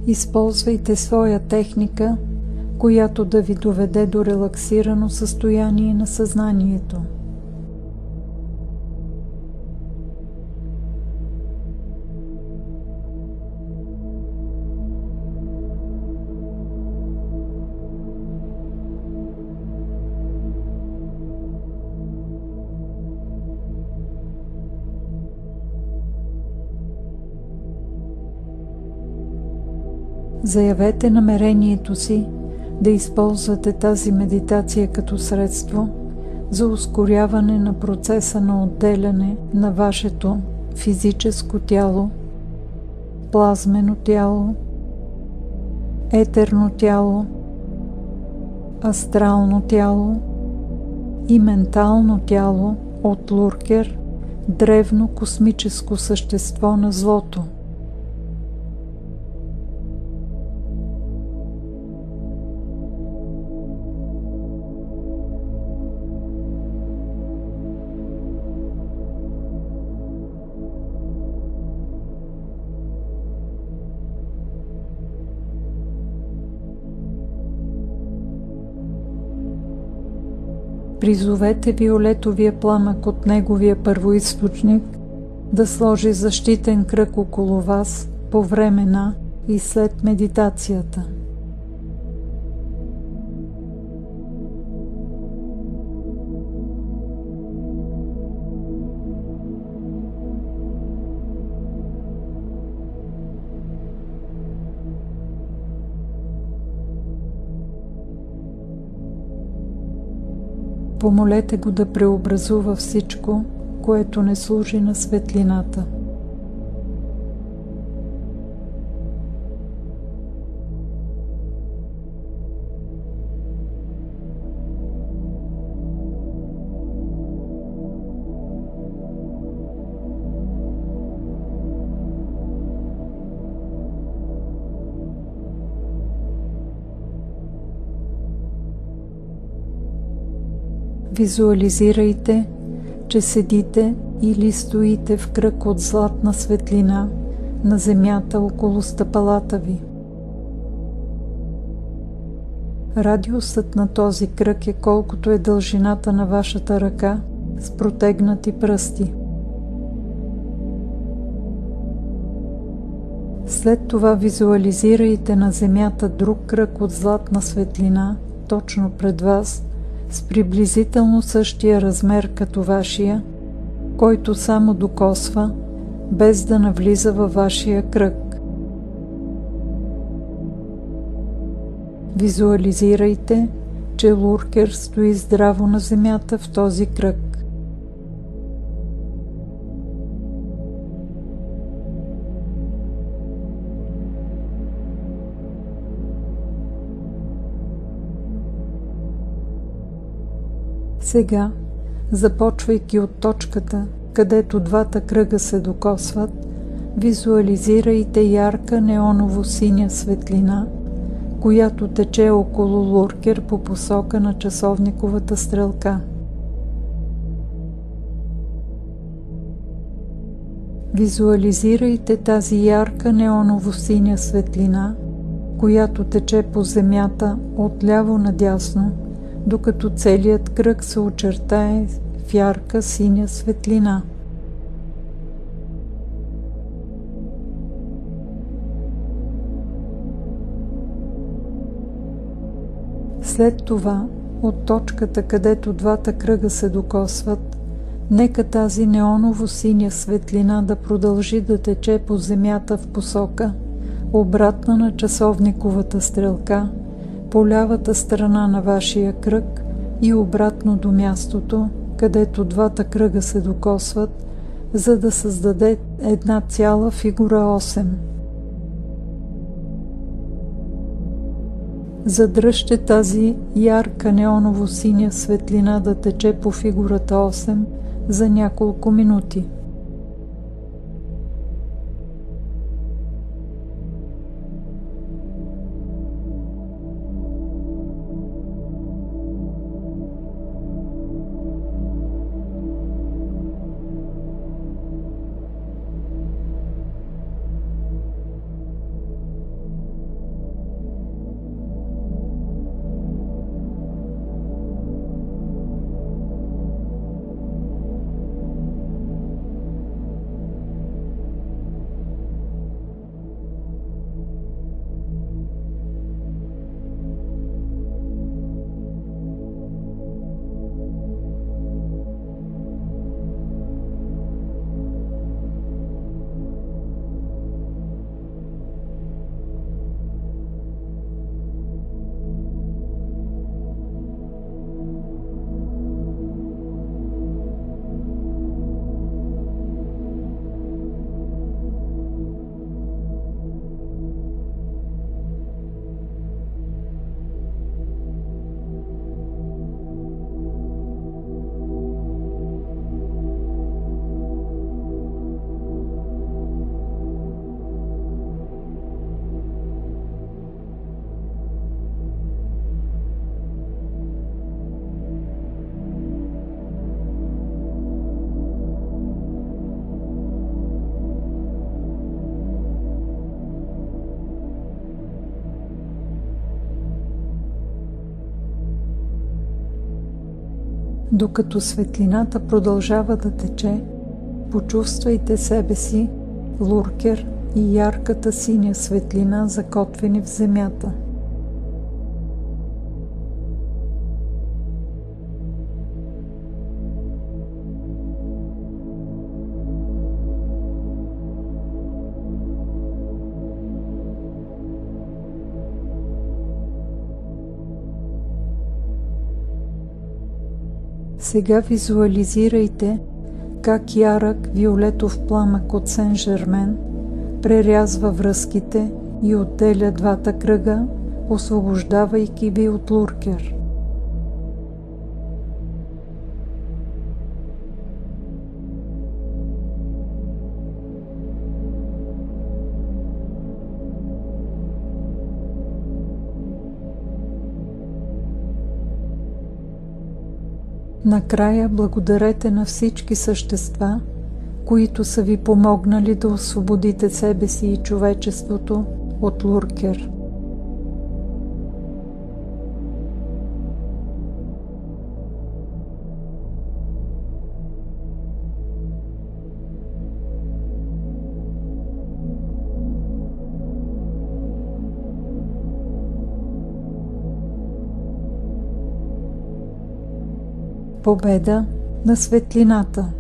Използвайте своя техника, която да ви доведе до релаксирано състояние на съзнанието. Заявете намерението си да използвате тази медитация като средство за ускоряване на процеса на отделяне на вашето физическо тяло, плазмено тяло, етерно тяло, астрално тяло и ментално тяло от Луркер, древно космическо същество на злото. Призовете виолетовия пламък от неговия първоизточник да сложи защитен кръг около вас по време на и след медитацията. Помолете го да преобразува всичко, което не служи на светлината. Визуализирайте, че седите или стоите в кръг от златна светлина на земята около стъпалата ви. Радиусът на този кръг е колкото е дължината на вашата ръка с протегнати пръсти. След това визуализирайте на земята друг кръг от златна светлина точно пред вас, с приблизително същия размер като вашия, който само докосва, без да навлиза във вашия кръг. Визуализирайте, че Луркер стои здраво на земята в този кръг. Сега, започвайки от точката, където двата кръга се докосват, визуализирайте ярка неоново-синя светлина, която тече около Луркер по посока на часовниковата стрелка. Визуализирайте тази ярка неоново-синя светлина, която тече по земята отляво надясно, докато целият кръг се очертае в ярка синя светлина. След това, от точката, където двата кръга се докосват, нека тази неоново-синя светлина да продължи да тече по земята в посока, обратна на часовниковата стрелка, по лявата страна на вашия кръг и обратно до мястото, където двата кръга се докосват, за да създаде една цяла фигура 8. Задръжте тази ярка неоново-синя светлина да тече по фигурата 8 за няколко минути. Докато светлината продължава да тече, почувствайте себе си, луркер и ярката синя светлина, закотвени в земята. Сега визуализирайте как ярък виолетов пламък от Сен-Жермен прерязва връзките и отделя двата кръга, освобождавайки ви от луркер. Накрая благодарете на всички същества, които са ви помогнали да освободите себе си и човечеството от луркер. Победа на светлината!